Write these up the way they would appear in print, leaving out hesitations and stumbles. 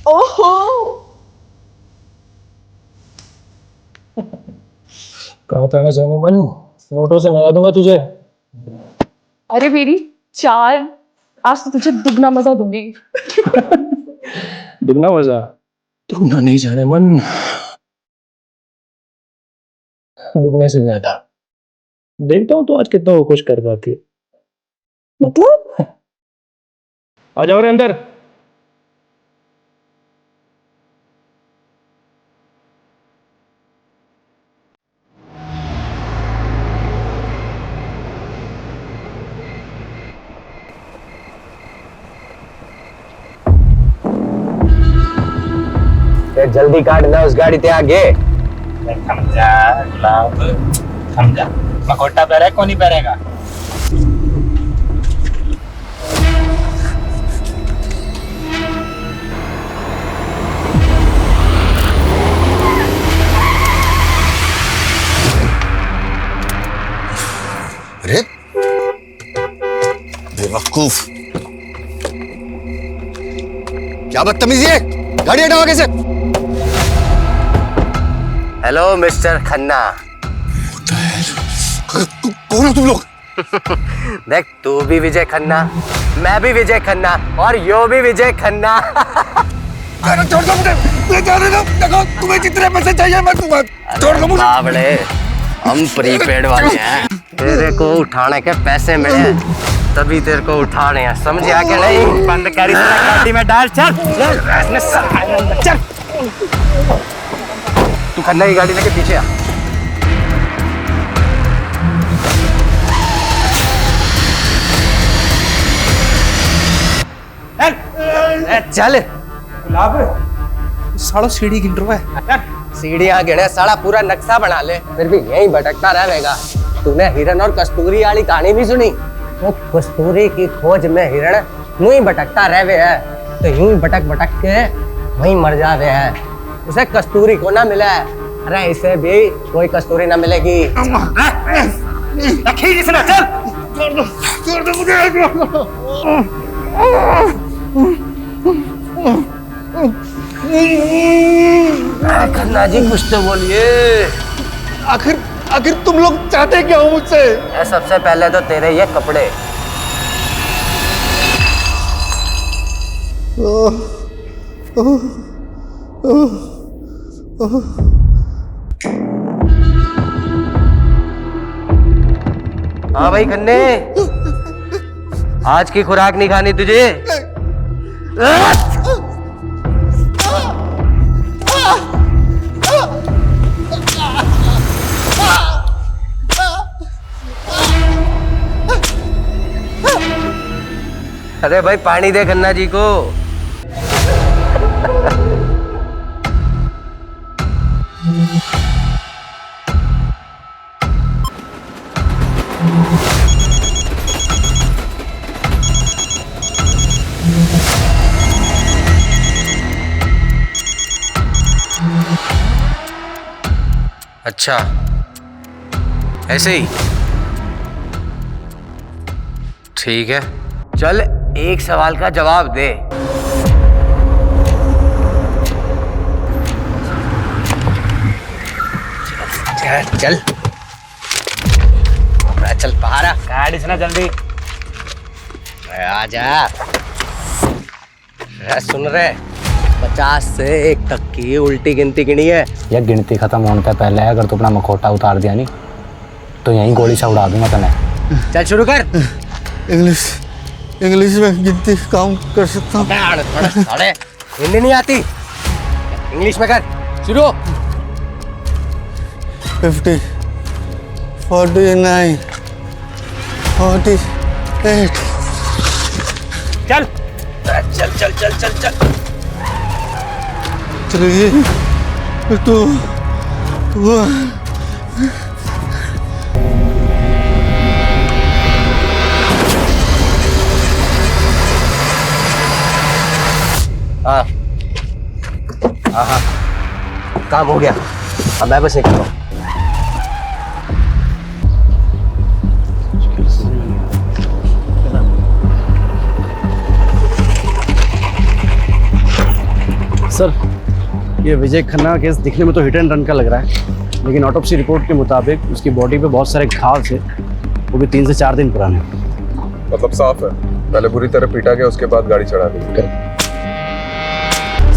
ओहो, कहा था मैं मन फोटो से मंगा दूंगा तुझे। अरे मेरी चाल, आज तो तुझे दुगना मजा दूंगी। दुगना मजा? दुगना नहीं जाने मन, दुगने से ज्यादा। देखता हूँ तो आज कितना वो खुश कर पाती है। मतलब आ जाओ रे अंदर। जल्दी काट ना उस गाड़ी ते आगे। समझा गुलाब, समझा। मकोटा पहरे कौन नहीं पहरेगा? अरे बेवकूफ, क्या बदतमीजी है, गाड़ी हटाओ आगे से। Hello mister Khanna. कौन हो तुम लोग? देख, तू भी विजय खन्ना, मैं भी विजय खन्ना और यो भी विजय खन्ना। अरे छोड़ दो मुझे, मैं जाने दो। देखो तुम्हें जितने पैसे चाहिए मैं दूंगा, छोड़ दो मुझे। बावड़े, हम प्रीपेड वाले हैं। तेरे को उठाने के पैसे मिले तभी तेरे को उठा रहे हैं, समझ आ के नहीं? बंद कर इस गाड़ी में डाल, चल चल। तू खन्ना की गाड़ी लेके पीछे आ। चल। सालो सीढ़ी गिन रहा है। सीढ़ियां गिने, साला पूरा नक्शा बना ले, फिर भी यहीं भटकता रहेगा। तूने हिरन और कस्तूरी वाली कहानी नहीं सुनी? वो कस्तूरी की खोज में हिरण यूं ही भटकता रहे है, तो यूं ही भटक भटक के वहीं मर जावे है। उसे कस्तूरी को ना मिला है, अरे इसे भी कोई कस्तूरी ना मिलेगी। छोड़ दो मुझे। खन्ना जी कुछ तो बोलिए। आखिर आखिर तुम लोग चाहते क्या हो मुझसे? सबसे पहले तो तेरे ये कपड़े। हाँ भाई खन्ने, आज की खुराक नहीं खानी तुझे? अरे भाई पानी दे खन्ना जी को। अच्छा, ऐसे ही ठीक है। चल एक सवाल का जवाब दे। चल चल बाहर आ। गाड़ी से ना जल्दी। आजा। सुन रहे, 50 से 1 तक की उल्टी गिनती गिनी है। यह गिनती खत्म होने से पहले अगर तू अपना मखोटा उतार दिया नहीं तो यहीं गोली से उड़ा दूंगा तने। चल शुरू कर। इंग्लिश में गिनती काम कर सकता हूँ। हिंदी नहीं आती, इंग्लिश में कर शुरू। 50, 49, 48। चल चल चल चल चल चल। 3, 2, 1। हाँ हाँ हाँ, काम हो गया। अब मैं बस निकल रहा हूँ। सर, ये विजय खन्ना केस दिखने में तो हिट एंड रन का लग रहा है, लेकिन ऑटोप्सी रिपोर्ट के मुताबिक उसकी बॉडी पे बहुत सारे घाव थे, वो भी 3 से 4 दिन पुराने। मतलब साफ है, पहले बुरी तरह पीटा गया, उसके बाद गाड़ी चढ़ा दी।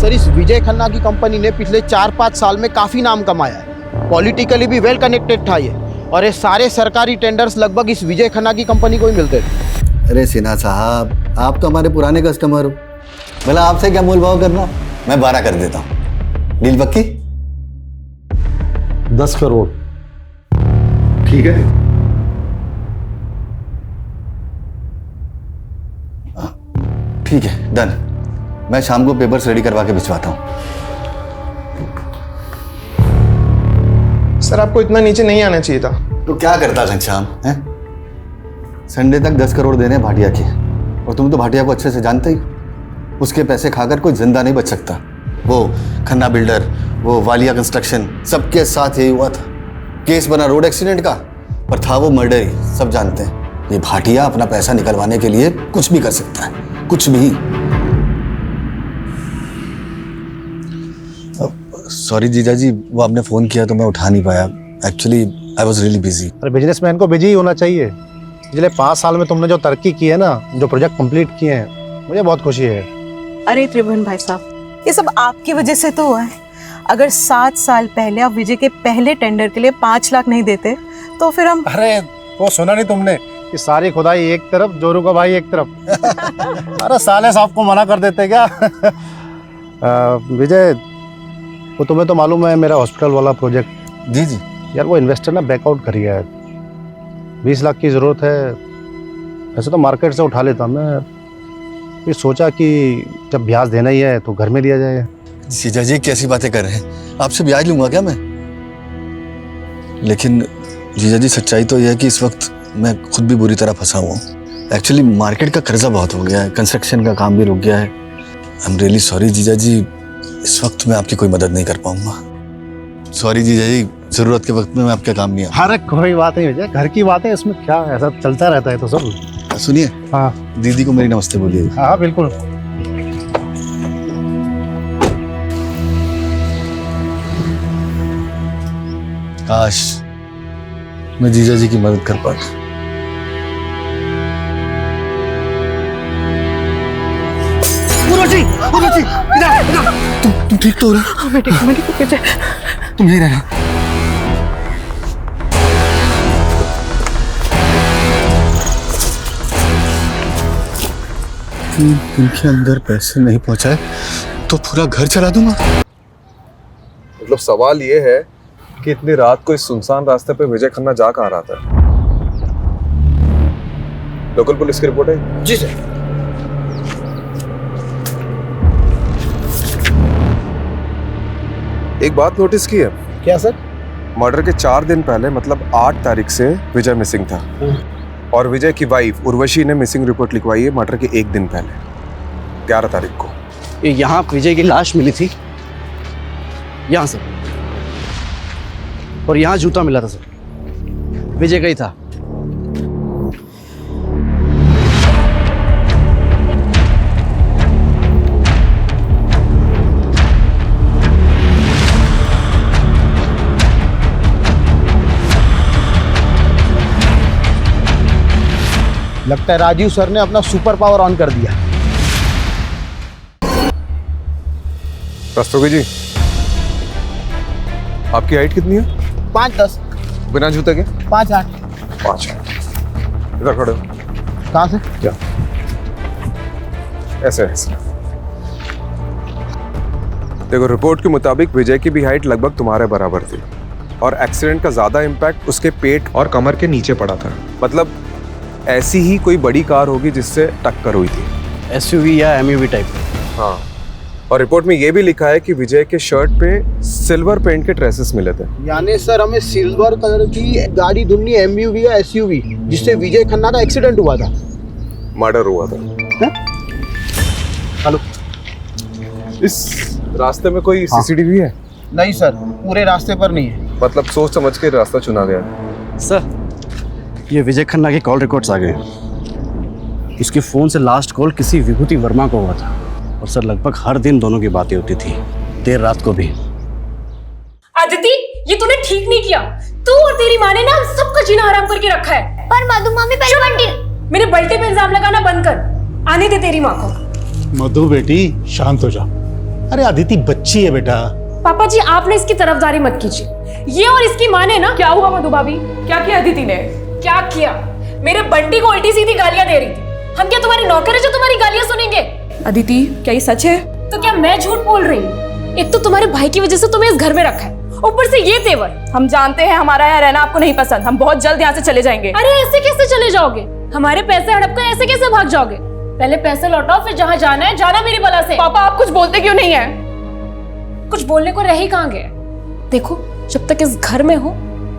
सर, इस विजय खन्ना की कंपनी ने पिछले 4-5 साल में काफ़ी नाम कमाया है। पॉलिटिकली भी वेल कनेक्टेड था ये, और ये सारे सरकारी टेंडर्स लगभग इस विजय खन्ना की कंपनी को ही मिलते थे। अरे सिन्हा साहब, आप तो हमारे पुराने कस्टमर हो, भला आपसे क्या मोल भाव करना। मैं 12 कर देता हूँ। डील पक्की? 10 करोड़। ठीक है। ठीक है, डन। मैं शाम को पेपर्स रेडी करवा के भिजवाता हूँ। सर, आपको इतना नीचे नहीं आना चाहिए था। तो क्या करता घनश्याम है? संडे तक 10 करोड़ देने हैं भाटिया के, और तुम तो भाटिया को अच्छे से जानते ही। उसके पैसे खाकर कोई जिंदा नहीं बच सकता। वो खन्ना बिल्डर, वो वालिया कंस्ट्रक्शन, सबके साथ यही हुआ था। केस बना रोड एक्सीडेंट का, पर था वो मर्डर ही, सब जानते हैं। ये भाटिया अपना पैसा निकलवाने के लिए कुछ भी कर सकता है, कुछ भी। सॉरी जीजा जी, वो आपने फ़ोन किया तो मैं उठा नहीं पाया। Actually I was really busy. अरे बिजनेसमैन को बिजी ही होना चाहिए। पिछले 5 साल में तुमने जो तरक्की की है ना, जो प्रोजेक्ट कंप्लीट किए हैं, मुझे बहुत खुशी है। अरे त्रिभुवन भाई साहब, ये सब आपकी वजह से तो हुआ है। अगर 7 साल पहले आप विजय के पहले टेंडर के लिए 5 लाख नहीं देते तो फिर हम। अरे वो सुना नहीं तुमने कि सारी खुदाई एक तरफ, जोरू का भाई एक तरफ। अरे साले साहब को मना कर देते क्या? विजय, वो तुम्हें तो मालूम है मेरा हॉस्पिटल वाला प्रोजेक्ट। जी जी यार, वो इन्वेस्टर ना बैकआउट कर गया है। 20 लाख की ज़रूरत है। वैसे तो मार्केट से उठा लेता मैं, फिर सोचा कि जब ब्याज देना ही है तो घर में दिया जाए। जीजा जी कैसी बातें कर रहे हैं? आपसे ब्याज लूंगा क्या मैं? लेकिन जीजा जी, सच्चाई तो यह है कि इस वक्त मैं खुद भी बुरी तरह फंसा हुआ हूँ। एक्चुअली मार्केट का कर्जा बहुत हो गया है, कंस्ट्रक्शन का काम भी रुक गया है। आई एम रियली सॉरी जीजा जी, इस वक्त मैं आपकी कोई मदद नहीं कर पाऊंगा। सॉरी जीजा जी, जरूरत के वक्त में मैं आपके काम नहीं आऊँ। अरे कोई बात नहीं विजय, घर की बात है, इसमें क्या, ऐसा चलता रहता है तो सब। सुनिए, हाँ, दीदी को मेरी नमस्ते बोलिए। हाँ बिल्कुल। काश मैं जीजा जी की मदद कर पाता। तुम ठीक तो हो रहा? मैं ठीक हूँ। तुम यहीं रहना। दिन के अंदर पैसे नहीं पहुंचाए तो पूरा घर चला दूंगा। मतलब सवाल ये है कि इतनी रात को इस सुनसान रास्ते पे विजय खन्ना जा कहाँ रहा था? लोकल पुलिस की रिपोर्ट है? जी सर। एक बात नोटिस की है? क्या सर? मर्डर के 4 दिन पहले, मतलब 8 तारीख से विजय मिसिंग था, और विजय की वाइफ उर्वशी ने मिसिंग रिपोर्ट लिखवाई है मर्डर के 1 दिन पहले, 11 तारीख को। यहाँ विजय की लाश मिली थी, यहाँ सर, और यहाँ जूता मिला था सर, विजय का ही था। लगता है राजीव सर ने अपना सुपर पावर ऑन कर दिया। रस्तोगी जी, आपकी हाइट कितनी है? 5'10", बिना जूते के? 5'8". 5। इधर खड़े हो। कहाँ से? क्या? ऐसे ऐसे। देखो, रिपोर्ट के मुताबिक विजय की भी हाइट लगभग तुम्हारे बराबर थी, और एक्सीडेंट का ज्यादा इम्पैक्ट उसके पेट और कमर के नीचे पड़ा था। मतलब ऐसी ही कोई बड़ी कार होगी जिससे टक्कर हुई थी। SUV या MUV टाइप। हाँ, और रिपोर्ट में ये भी लिखा है कि विजय के शर्ट पे सिल्वर पेंट के ट्रेसेस मिले थे। यानी सर हमें सिल्वर कलर की गाड़ी ढूंढनी, MUV या SUV, जिससे विजय खन्ना का एक्सीडेंट हुआ था, मर्डर हुआ था। हेलो, इस रास्ते में कोई CCTV है? नहीं सर, पूरे रास्ते पर नहीं है। मतलब सोच समझ के रास्ता चुना गया। सर, ये विजय खन्ना के कॉल रिकॉर्ड्स आ गए। उसके फोन से लास्ट कॉल किसी विभूति वर्मा को हुआ था। और सर लगभग हर दिन दोनों की बातें होती थी, देर रात को भी। अदिति, ये तूने ठीक नहीं किया। तू और तेरी माँ ने ना हम सबका जीना हराम करके रखा है। पर मधु मामी पहले बंटी मेरे बल्टे पे इल्जाम लगाना बंद कर। आने दे तेरी माँ को। मधु बेटी शांत हो जा। अरे अदिति बच्ची है बेटा। पापा जी, आपने इसकी तरफदारी मत कीजिए। ये और इसकी माँ ने ना। क्या हुआ मधु भाभी? क्या किया अदिति ने? क्या किया? मेरे बंटी को उल्टी सीधी गालियां दे रही थी। हम क्या तुम्हारी नौकर है जो तुम्हारी गालियां सुनेंगे? अदिति, क्या ये सच है? तो क्या मैं झूठ बोल रही हूँ? एक तो तुम्हारे भाई की वजह से तुम्हें इस घर में रखा है, ऊपर से ये तेवर। हम जानते हैं हमारा यहाँ रहना आपको नहीं पसंद। हम बहुत जल्द यहाँ से चले जाएंगे। अरे ऐसे कैसे चले जाओगे? हमारे पैसे हड़प कर ऐसे कैसे भाग जाओगे? पहले पैसे लौटाओ, फिर जहाँ जाना है जाना मेरी बला से। पापा, आप कुछ बोलते क्यों नहीं है? कुछ बोलने को रह ही कहाँ गए? देखो, जब तक इस घर में हो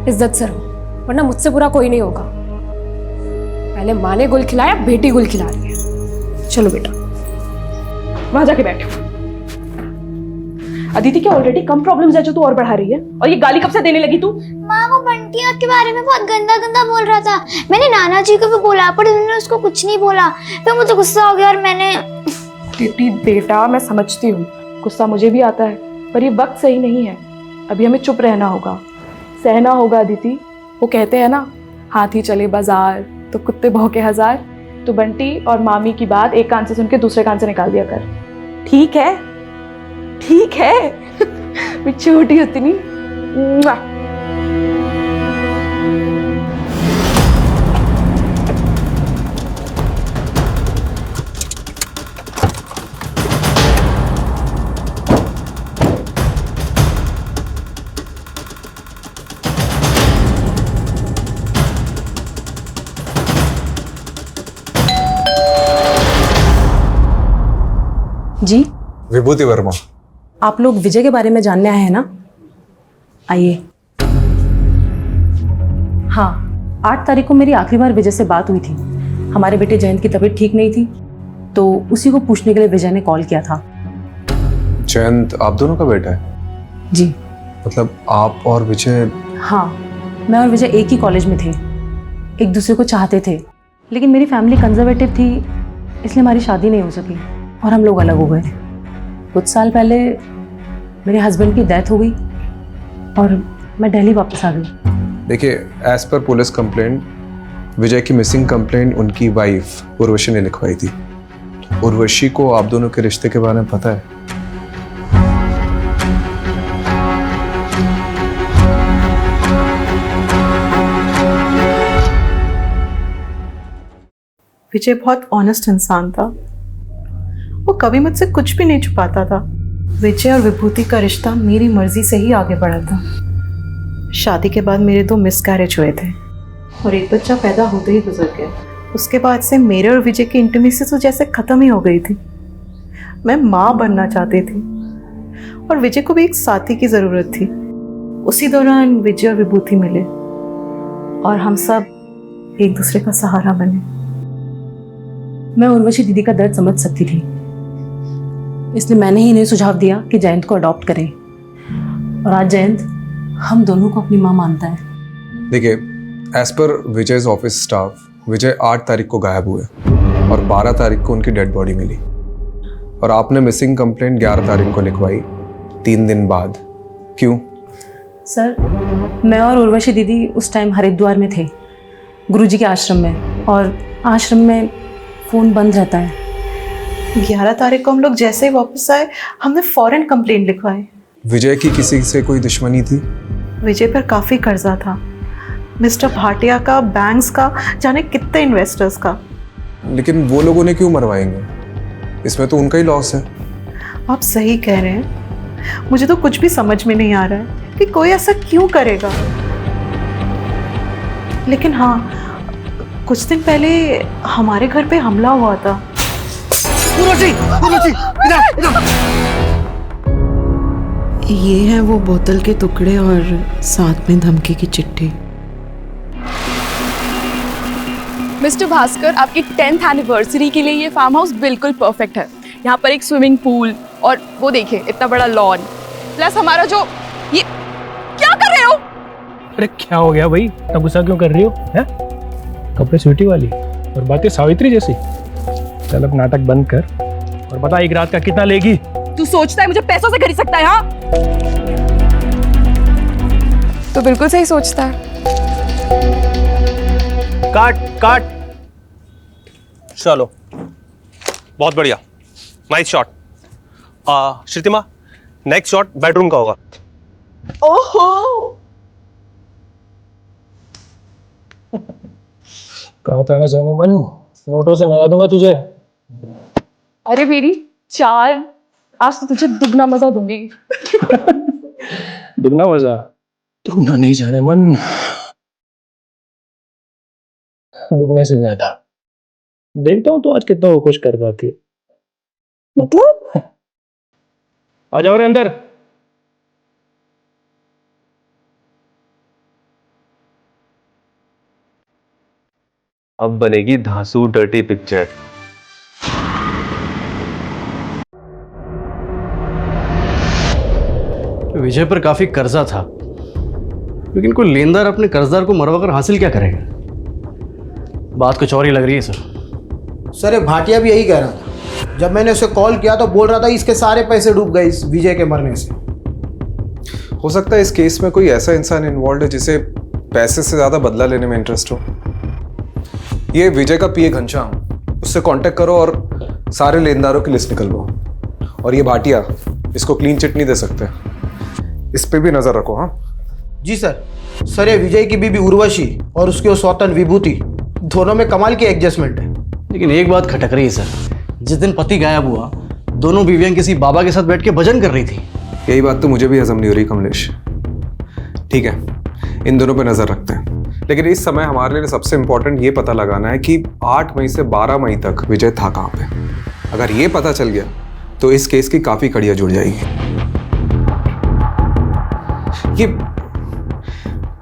इज्जत से रहो, वरना मुझसे बुरा कोई नहीं होगा। पहले माँ ने गुल खिलाया, बेटी गुल खिला रही है। चलो बेटा, वहां जाके बैठो। अदिति, क्या ऑलरेडी कम प्रॉब्लम्स है जो तू और बढ़ा रही है? और ये गाली कब से देने लगी तू? माँ, वो बंटी आपके बारे में बहुत गंदा गंदा बोल रहा था। मैंने नाना जी को भी बोला, पर उन्होंने उसको कुछ नहीं बोला। फिर मुझे गुस्सा हो गया और मैंने। बेटा, मैं समझती हूँ, गुस्सा मुझे भी आता है, पर ये वक्त सही नहीं है। अभी हमें चुप रहना होगा, सहना होगा। अदिति, वो कहते हैं ना, हाथी चले बाजार तो कुत्ते भौंके हजार। तो बंटी और मामी की बात एक कान से सुन के दूसरे कान से निकाल दिया कर। ठीक है? ठीक है। मैं छोटी होती नहीं। जी, विभूति वर्मा। आप लोग विजय के बारे में जानने आए हैं ना? आइए। हाँ, 8 तारीख को मेरी आखिरी बार विजय से बात हुई थी। हमारे बेटे जयंत की तबीयत ठीक नहीं थी, तो उसी को पूछने के लिए विजय ने कॉल किया था। जयंत आप दोनों का बेटा है? जी। मतलब आप और विजय? हाँ, मैं और विजय एक ही कॉलेज में थे, एक दूसरे को चाहते थे, लेकिन मेरी फैमिली कंजर्वेटिव थी, इसलिए हमारी शादी नहीं हो सकी और हम लोग अलग हो गए। कुछ साल पहले मेरे हस्बैंड की डेथ हो गई और मैं दिल्ली वापस आ गई। देखिए, एज पर पुलिस कंप्लेंट, विजय की मिसिंग कंप्लेंट उनकी वाइफ उर्वशी ने लिखवाई थी। उर्वशी को आप दोनों के रिश्ते के बारे में पता है? विजय बहुत ऑनेस्ट इंसान था। वो कभी मुझसे कुछ भी नहीं छुपाता था। विजय और विभूति का रिश्ता मेरी मर्जी से ही आगे बढ़ा था। शादी के बाद मेरे 2 मिसकैरेज हुए थे और एक बच्चा पैदा होते ही गुजर गया। उसके बाद से मेरे और विजय की इंटीमेसी तो जैसे ख़त्म ही हो गई थी। मैं माँ बनना चाहती थी और विजय को भी एक साथी की ज़रूरत थी। उसी दौरान विजय और विभूति मिले और हम सब एक दूसरे का सहारा बने। मैं उर्वशी दीदी का दर्द समझ सकती थी, इसलिए मैंने ही इन्हें सुझाव दिया कि जयंत को अडॉप्ट करें और आज जयंत हम दोनों को अपनी माँ मानता है। देखिए, as per Vijay's office staff, विजय 8 तारीख को गायब हुए और 12 तारीख को उनकी डेड बॉडी मिली और आपने मिसिंग कंप्लेंट 11 तारीख को लिखवाई, 3 दिन बाद। क्यों? सर, मैं और उर्वशी दीदी उस टाइम हरिद्वार में थे, गुरुजी के आश्रम में, और आश्रम में फ़ोन बंद रहता है। 11 तारीख को हम लोग जैसे ही वापस आए, हमने फौरन कंप्लेंट लिखवाई। विजय की किसी से कोई दुश्मनी थी? विजय पर काफ़ी कर्जा था, मिस्टर भाटिया का, बैंक्स का, जाने कितने इन्वेस्टर्स का। लेकिन वो लोगों ने क्यों मरवाएंगे? इसमें तो उनका ही लॉस है। आप सही कह रहे हैं, मुझे तो कुछ भी समझ में नहीं आ रहा है कि कोई ऐसा क्यों करेगा। लेकिन हाँ, कुछ दिन पहले हमारे घर पे हमला हुआ था। ये है वो बोतल के टुकड़े और साथ में धमकी की चिट्ठी। मिस्टर भास्कर, आपकी 10th एनिवर्सरी के लिए ये फार्म हाउस बिल्कुल परफेक्ट है। यहाँ पर एक स्विमिंग पूल और वो देखिए इतना बड़ा लॉन, प्लस हमारा जो ये क्या कर रहे हो? अरे क्या हो गया भाई, इतना गुस्सा क्यों कर रही हो? हैं? कपड़े स्वीटी वाली और बातें सावित्री जैसी। चल अब नाटक बंद कर और बता एक रात का कितना लेगी? तू सोचता है मुझे पैसों से खरीद सकता है? हाँ, तो बिल्कुल सही सोचता है। काट काट। चलो, बहुत बढ़िया, nice shot. Shrutima, next shot bedroom का होगा। ओहो, कहा था ना मन, नोटों से मंगा दूंगा तुझे। अरे मेरी चाल, आज तो तुझे दुगना मजा दूंगी। दुगना मजा? दुगना नहीं जाने मन, दुगने से ज्यादा। देखता हूँ तो आज कितना वो खुश कर पाती है। मतलब? आ जाओ रे अंदर। अब बनेगी धांसू डर्टी पिक्चर। विजय पर काफी कर्जा था, लेकिन कोई लेनदार अपने कर्जदार को मरवा कर हासिल क्या करेगा? बात कुछ और ही लग रही है सर। ये भाटिया भी यही कह रहा था। जब मैंने उसे कॉल किया तो बोल रहा था इसके सारे पैसे डूब गए इस विजय के मरने से। हो सकता है इस केस में कोई ऐसा इंसान इन्वॉल्व है जिसे पैसे से ज्यादा बदला लेने में इंटरेस्ट हो। ये विजय का पीए घनश्याम, उससे कांटेक्ट करो और सारे लेनदारों की लिस्ट निकलवाओ। और ये भाटिया, इसको क्लीन चिट नहीं दे सकते, इस पे भी नजर रखो। हाँ जी सर। सर ये विजय की बीबी उर्वशी और उसकी वो सौतन विभूति, दोनों में कमाल की एडजस्टमेंट है। लेकिन एक बात खटक रही है सर, जिस दिन पति गायब हुआ दोनों बीवियां किसी बाबा के साथ बैठ के भजन कर रही थी। यही बात तो मुझे भी हजम नहीं हो रही कमलेश। ठीक है, इन दोनों पे नजर रखते हैं, लेकिन इस समय हमारे लिए सबसे इंपॉर्टेंट ये पता लगाना है कि 8 मई से 12 मई तक विजय था कहाँ पे। अगर ये पता चल गया तो इस केस की काफी कड़ियां जुड़ जाएगी। ये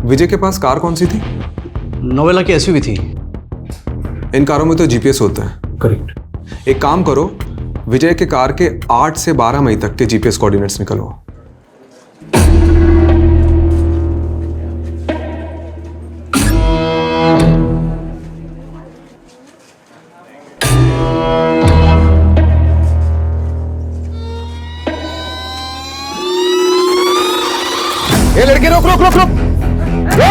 विजय के पास कार कौन सी थी? नोवेला की एसयूवी थी। इन कारों में तो जीपीएस होता है। करेक्ट। एक काम करो, विजय के कार के 8 से 12 मई तक के जीपीएस कोऑर्डिनेट्स निकलवाओ। ये लड़की रुक रुक रुक रुक रुक।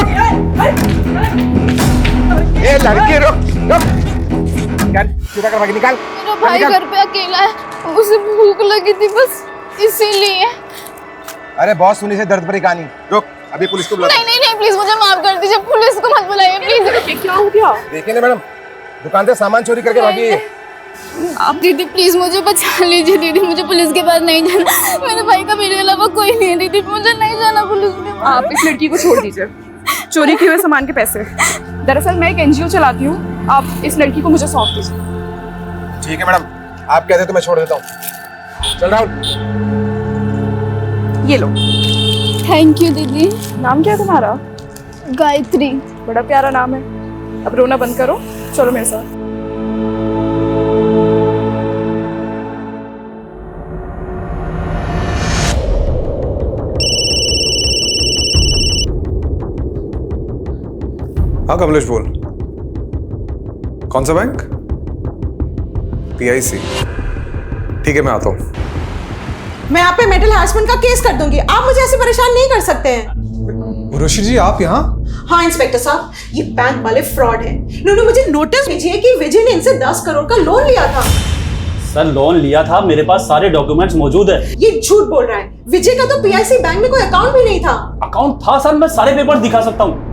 ये लड़की रुक रुक। निकाल, सीधा कर भागी, निकाल। मेरा भाई घर पे अकेला है, उसे भूख लगी थी बस इसीलिए। अरे बहुत सुनी से दर्द भरी कहानी। रुक, अभी पुलिस को बुला। नहीं नहीं नहीं, प्लीज मुझे माफ कर दीजिए, पुलिस को मत बुलाइए प्लीज। क्या हो गया? देखिए ना मैडम, दुकान से सामान चोरी करके भागी है। आप दीदी प्लीज मुझे बचा लीजिए। दीदी मुझे पुलिस के पास नहीं जाना, मेरे भाई का मेरे अलावा कोई नहीं है। दीदी मुझे नहीं जाना पुलिस के पास। आप इस लड़की को छोड़ दीजिए। चोरी किए हुए सामान के पैसे, दरअसल मैं एक एनजीओ चलाती हूँ, आप इस लड़की को मुझे सौंप दीजिए। ठीक है मैडम, आप कहते तो मैं छोड़ देता हूँ। चल राहुल, ये लो। थैंक यू दीदी। नाम क्या है तुम्हारा? गायत्री। बड़ा प्यारा नाम है। अब रोना बंद करो, चलो मेरे साथ। हाँ कमलेश बोल। कौन सा बैंक? PIC। ठीक है, मैं आता हूँ। मैं आप पे मेंटल हैरेसमेंट का केस कर दूंगी। आप मुझे ऐसे परेशान नहीं कर सकते हैं। उर्वशी जी, आप यहाँ? हाँ इंस्पेक्टर साहब, ये बैंक वाले फ्रॉड हैं। इन्होंने मुझे नोटिस भेजी है कि विजय ने इनसे 10 करोड़ का लोन लिया था। सर लोन लिया था, मेरे पास सारे डॉक्यूमेंट्स मौजूद है। ये झूठ बोल रहा है। विजय का तो PIC बैंक में कोई अकाउंट भी नहीं था। अकाउंट था सर, मैं सारे पेपर्स दिखा सकता हूँ।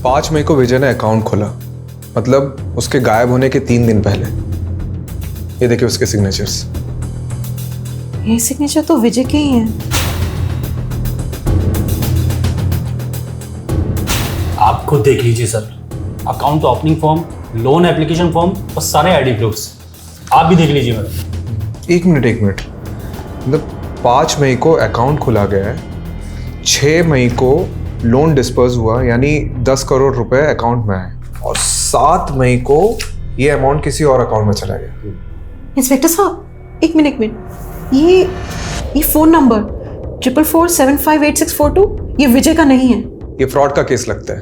5 मई को विजय ने अकाउंट खोला, मतलब उसके गायब होने के 3 दिन पहले। ये देखिए उसके सिग्नेचर्स। ये सिग्नेचर तो विजय के ही हैं। आप खुद देख लीजिए sir, account opening form, loan application form और सारे आईडी प्रूफ्स आप भी देख लीजिए मैडम। एक मिनट, मतलब 5 मई को अकाउंट खुला गया है, 6 मई को लोन डिस्पर्स हुआ, यानी 10 करोड़ रुपए अकाउंट में आए, और 7 मई को ये अमाउंट किसी और अकाउंट में चला गया। इंस्पेक्टर साहब एक मिनट, ये फोन नंबर 4447584642 ये विजय का नहीं है। ये फ्रॉड का केस लगता है,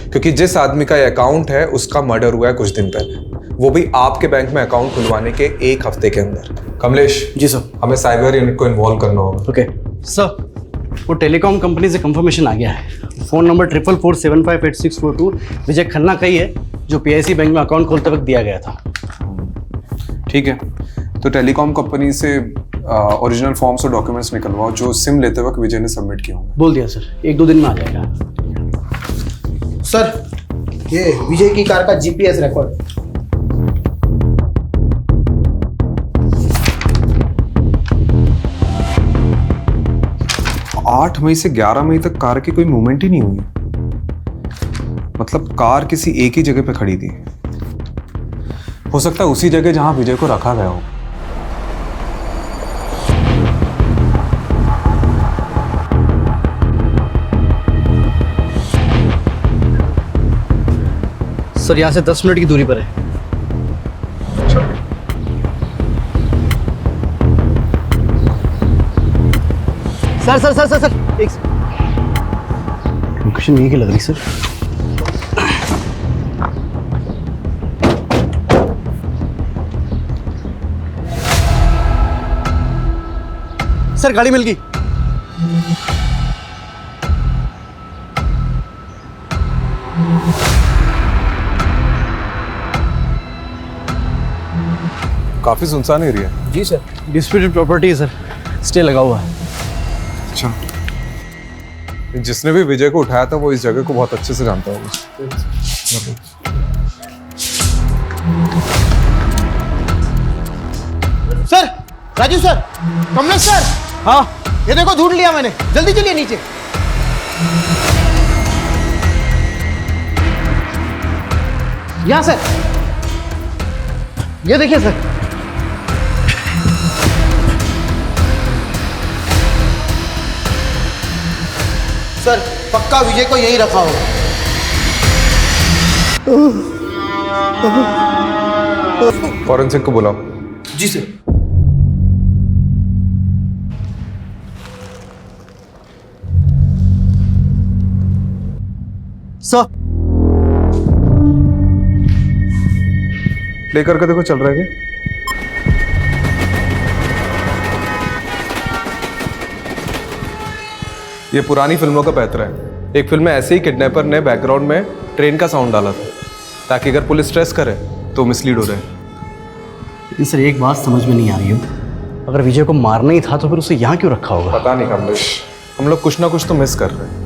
क्योंकि जिस आदमी का ये अकाउंट है उसका मर्डर हुआ है कुछ दिन पहले। वो भी आपके बैंक में अकाउंट खुलवाने के 1 हफ्ते के अंदर। कमलेश जी सर। हमें साइबर यूनिट को इन्वॉल्व करना होगा। ओके सर, वो टेलीकॉम कंपनी से कंफर्मेशन आ गया है। फ़ोन नंबर 4447586642 विजय खन्ना का ही है, जो PIC बैंक में अकाउंट खोलते वक्त दिया गया था। ठीक है, तो टेलीकॉम कंपनी से ओरिजिनल फॉर्म्स और डॉक्यूमेंट्स निकलवाओ जो सिम लेते वक्त विजय ने सबमिट किया होंगे। बोल दिया सर, 1-2 दिन में आ जाएगा। सर, ये विजय की कार का GPS रिकॉर्ड। 8 मई से 11 मई तक कार की कोई मूवमेंट ही नहीं हुई। मतलब कार किसी एक ही जगह पे खड़ी थी। हो सकता है उसी जगह जहां विजय को रखा गया हो। सर, यहाँ से 10 मिनट की दूरी पर है। Sir sir sir sir sir एक लोकेशन यही की लग रही सर। सर गाड़ी मिल गई। काफी सुनसान एरिया है। जी सर, डिस्प्यूटेड प्रॉपर्टी है सर, स्टे लगा हुआ है। अच्छा, जिसने भी विजय को उठाया था वो इस जगह को बहुत अच्छे से जानता होगा। Sir, Raju sir, Kamlesh sir. हाँ, ये देखो ढूंढ लिया मैंने, जल्दी चलिए नीचे। यहाँ सर, ये देखिए सर। सर, पक्का विजय को यही रखा होगा। फॉरेंसिक को बुलाओ। जी सर। सर, प्ले करके देखो चल रहा है क्या? ये पुरानी फिल्मों का पैतरा है। एक फिल्म में ऐसे ही किडनैपर ने बैकग्राउंड में ट्रेन का साउंड डाला था ताकि अगर पुलिस स्ट्रेस करे तो मिसलीड हो रहे। लेकिन सर एक बात समझ में नहीं आ रही है, अगर विजय को मारना ही था तो फिर उसे यहाँ क्यों रखा होगा? पता नहीं कमलेश, हम लोग कुछ ना कुछ तो मिस कर रहे हैं।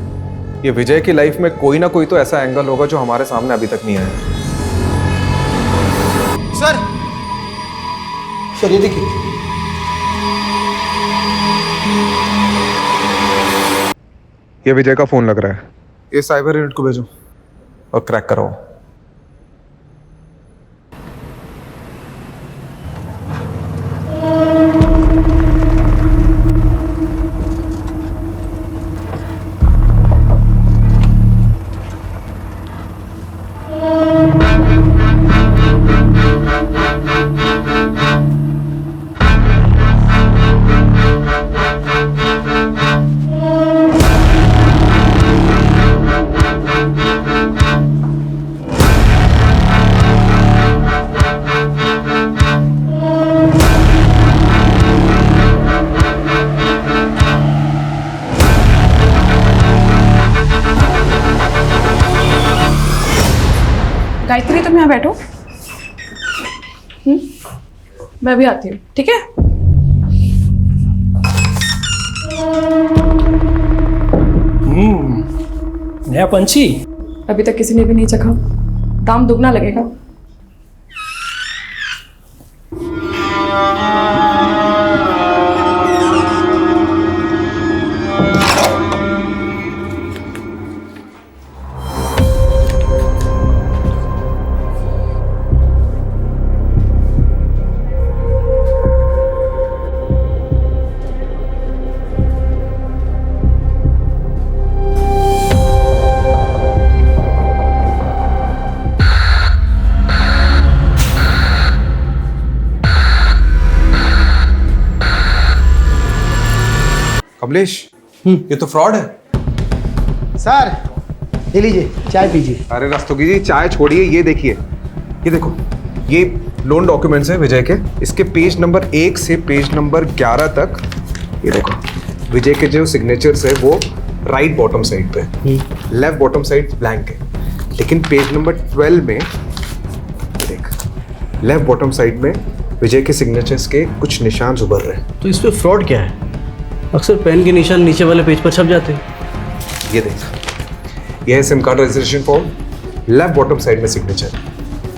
ये विजय की लाइफ में कोई ना कोई तो ऐसा एंगल होगा जो हमारे सामने अभी तक नहीं आया। सर, सर ये देखिए। ये विजय का फोन लग रहा है। ये साइबर यूनिट को भेजो और क्रैक कराओ। गायत्री, तुम यहाँ बैठो। मैं भी आती हूँ, ठीक है? नया पंछी अभी तक किसी ने भी नहीं चखा, दाम दुगना लगेगा। कमलेश, ये तो फ्रॉड है। सर, ये लीजिए, चाय पीजिए। अरे रस्तोगी जी, चाय छोड़िए, ये देखिए, ये देखो, ये लोन डॉक्यूमेंट्स है विजय के। इसके पेज नंबर 1 से पेज नंबर 11 तक ये देखो, विजय के जो सिग्नेचर्स है वो राइट बॉटम साइड पे, लेफ्ट बॉटम साइड ब्लैंक है। लेकिन पेज नंबर 12 में देख, लेफ्ट बॉटम साइड में विजय के सिग्नेचर्स के कुछ निशान उभर रहे हैं। तो इस पे फ्रॉड क्या है? अक्सर पेन के निशान नीचे वाले पेज पर छप जाते हैं। ये देख, ये है SIM card registration form, left bottom side में सिग्नेचर,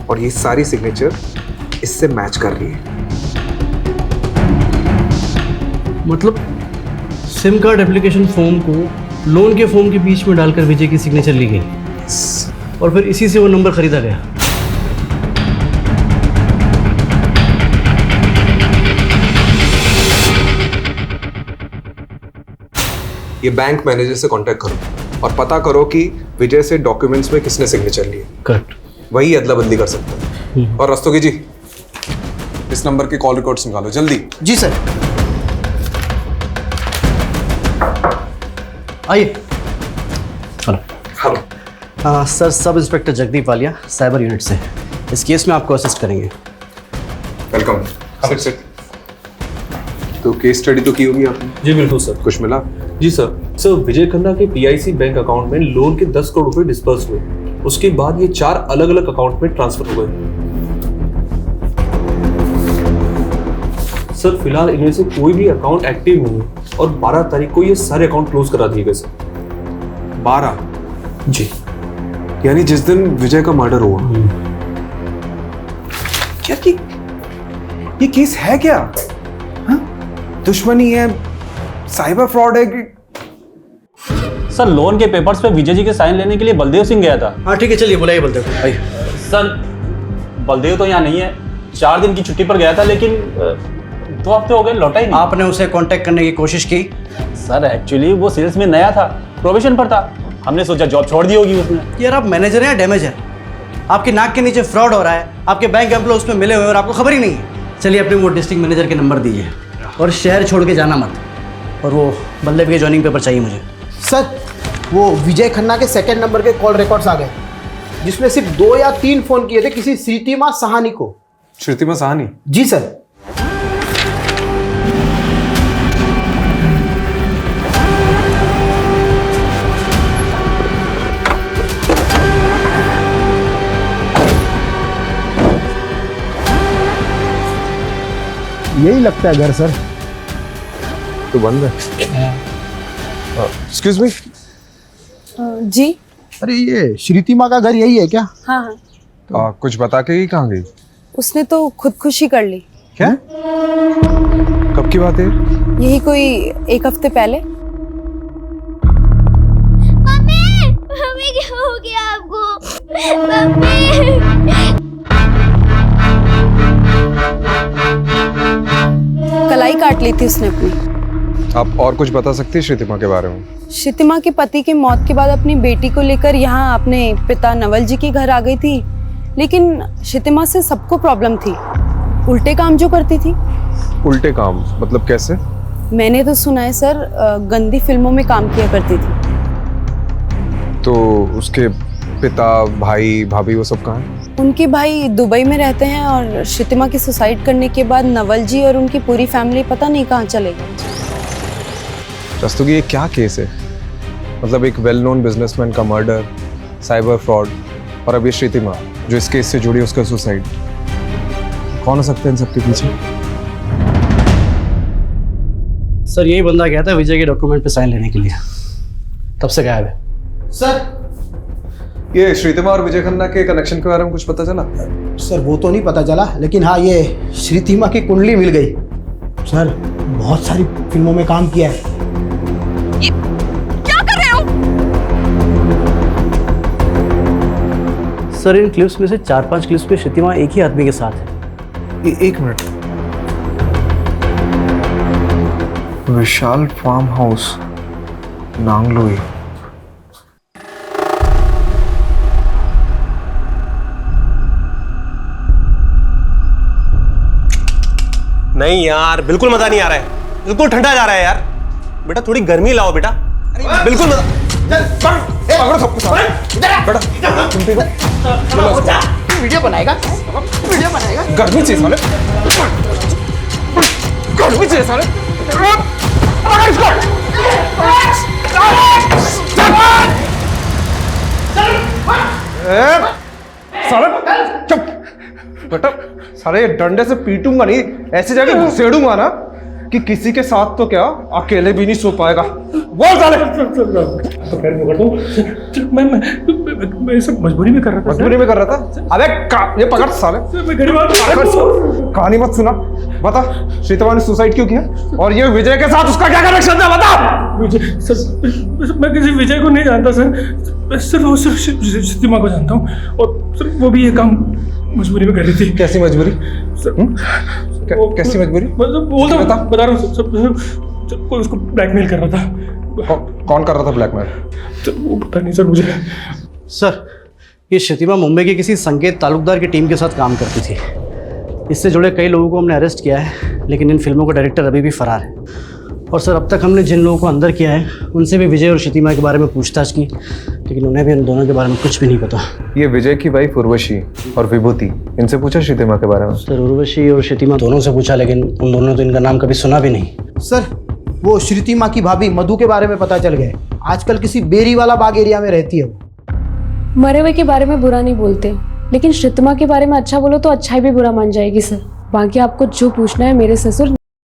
और ये सारी सिग्नेचर इससे मैच कर रही है। मतलब सिम कार्ड एप्लीकेशन फॉर्म को लोन के फॉर्म के बीच में डालकर विजय की सिग्नेचर ली गई और फिर इसी से वो नंबर खरीदा गया। ये बैंक मैनेजर से कांटेक्ट करो और पता करो कि विजय से डॉक्यूमेंट्स में किसने सिग्नेचर लिए। करेक्ट, वही अदला बदली कर सकते हैं। और रस्तोगी जी, इस नंबर के कॉल रिकॉर्ड्स निकालो जल्दी। जी सर। आइए। Hello sir, sub inspector Jagdeep Walia cyber unit से। इस केस में आपको असिस्ट करेंगे। वेलकम। Sit sit. तो केस स्टडी तो की होगी आपने? जी बिल्कुल सर। कुछ मिला? जी सर विजय खन्ना के PIC बैंक अकाउंट में लोन के 10 करोड़ रुपए डिस्पर्स हुए। उसके बाद ये 4 अलग अलग अकाउंट में ट्रांसफर हो गए। सर फिलहाल इनमें से कोई भी अकाउंट एक्टिव नहीं है और 12 तारीख को ये सारे अकाउंट क्लोज करा दिए गए सर। 12? जी, यानी जिस दिन विजय का मर्डर हुआ। क्या कि ये केस है क्या? हाँ? दुश्मनी है, साइबर फ्रॉड है कि? सर लोन के पेपर्स पे विजय जी के साइन लेने के लिए बलदेव सिंह गया था। हाँ ठीक है, चलिए बुलाइए बलदेव को। आइए। सर बलदेव तो यहाँ नहीं है, 4 दिन की छुट्टी पर गया था, लेकिन 2 हफ्ते हो गए लौटा ही नहीं। आपने उसे कांटेक्ट करने की कोशिश की? सर एक्चुअली वो सेल्स में नया था, प्रोबेशन पर था, हमने सोचा जॉब छोड़ दी होगी उसने। यार आप मैनेजर हैं या डैमेजर? आपके नाक के नीचे फ्रॉड हो रहा है, आपके बैंक एम्प्लॉय उसमें मिले हुए और आपको खबर ही नहीं है। चलिए अपने वो डिस्ट्रिक्ट मैनेजर के नंबर दीजिए और शहर छोड़ के जाना मत। और वो बलदेव के ज्वाइनिंग पेपर चाहिए मुझे। सर वो विजय खन्ना के सेकंड नंबर के कॉल रिकॉर्ड्स आ गए, जिसमें सिर्फ 2 या 3 फोन किए थे किसी श्रीतिमा साहनी को। श्रुतिमा साहनी? जी सर। यही लगता है घर सर। तो बंद है। Excuse me. जी। अरे ये श्रीतिमा का घर यही है क्या? हाँ हाँ। कुछ बता के ही कहाँ गई? उसने तो खुदकुशी कर ली। क्या? कब की बात है? यही कोई 1 हफ्ते पहले। मम्मी, मम्मी क्या हो गया आपको? मम्मी। कलाई काट ली थी उसने अपनी। आप और कुछ बता सकती है श्रुतिमा के बारे में? श्रुतिमा के पति के मौत के बाद अपनी बेटी को लेकर यहाँ अपने पिता नवल जी के घर आ गई थी, लेकिन श्रुतिमा से सबको प्रॉब्लम थी। उल्टे काम जो करती थी। उल्टे काम मतलब कैसे? मैंने तो सुना है सर, गंदी फिल्मों में काम किया करती थी। तो उसके पिता, भाई, भाभी वो सब कहाँ हैं? उनके भाई दुबई में रहते हैं और श्रुतिमा की सुसाइड करने के बाद नवल जी और उनकी पूरी फैमिली पता नहीं कहाँ चले गए। रस्तोगी ये क्या केस है? मतलब एक वेल नोन बिजनेसमैन का मर्डर, साइबर फ्रॉड, और अब ये श्रुतिमा जो इस केस से जुड़ी उसका सुसाइड। कौन हो सकते हैं इन सबके पीछे? सर यही बंदा गया था विजय के डॉक्यूमेंट पे साइन लेने के लिए, तब से गायब है। सर ये श्रुतिमा और विजय खन्ना के कनेक्शन के बारे में कुछ पता चला? सर वो तो नहीं पता चला, लेकिन हाँ ये श्रुतिमा की कुंडली मिल गई। सर बहुत सारी फिल्मों में काम किया है। क्या कर रहे हो? सर इन क्लिप्स में से 4-5 क्लिप्स पे श्रुतिमा एक ही आदमी के साथ है। 1 मिनट। विशाल फार्म हाउस, नांगलोई। नहीं यार, बिल्कुल मजा नहीं आ रहा है, बिल्कुल ठंडा जा रहा है यार। बेटा थोड़ी गर्मी लाओ बेटा। बिल्कुल मजा। वीडियो बनाएगा, वीडियो बनाएगा। गर्मी चाहिए साले, गर्मी चाहिए साले। पकड़ इसको। साले चुप बेटा, साले ये डंडे से पीटूंगा नहीं, ऐसी जगह घुसेड़ूंगा ना कि किसी के साथ तो क्या अकेले भी नहीं सो पाएगा। बोल साले। मैं सब मजबूरी में कर रहा था। मजबूरी में कर रहा था? अबे ये पकड़ साले, कहानी मत सुना। बता श्रीतमा ने सुसाइड क्यों किया और ये विजय के साथ उसका क्या कनेक्शन था? बता। विजय सर, मैं किसी विजय को नहीं जानता सर, सिर्फ श्रीतमा को जानता हूँ और सर वो भी ये काम मजबूरी में कर रही थी। कैसी मजबूरी? कैसी मजबूरी? मतलब बता रहा हूँ सर, कोई उसको ब्लैकमेल कर रहा था। कौन कर रहा था ब्लैकमेल? तो वो पता नहीं सर मुझे। सर ये श्रीतिमा मुंबई के किसी संकेत तालुकदार की टीम के साथ काम करती थी। इससे जुड़े कई लोगों को हमने अरेस्ट किया है, लेकिन इन फिल्मों का डायरेक्टर अभी भी फरार है। और सर अब तक हमने जिन लोगों को अंदर किया है उनसे भी विजय और श्रीतिमा के बारे में पूछताछ की, लेकिन उन्हें भी इन दोनों के बारे में कुछ भी नहीं पता। ये विजय की वाइफ उर्वशी और विभूति, इनसे पूछा श्रीतिमा के बारे में? सर उर्वशी और श्रीतिमा दोनों से पूछा, लेकिन उन दोनों ने तो इनका नाम कभी सुना भी नहीं। सर वो श्रीतिमा की भाभी मधु के बारे में पता चल गया है, आजकल किसी बेरी वाला बाग एरिया में रहती है वो। मरे हुए के बारे में बुरा नहीं बोलते, लेकिन श्रीतिमा के बारे में अच्छा बोलो तो अच्छाई भी बुरा मान जाएगी सर। बाकी आपको जो पूछना है मेरे ससुर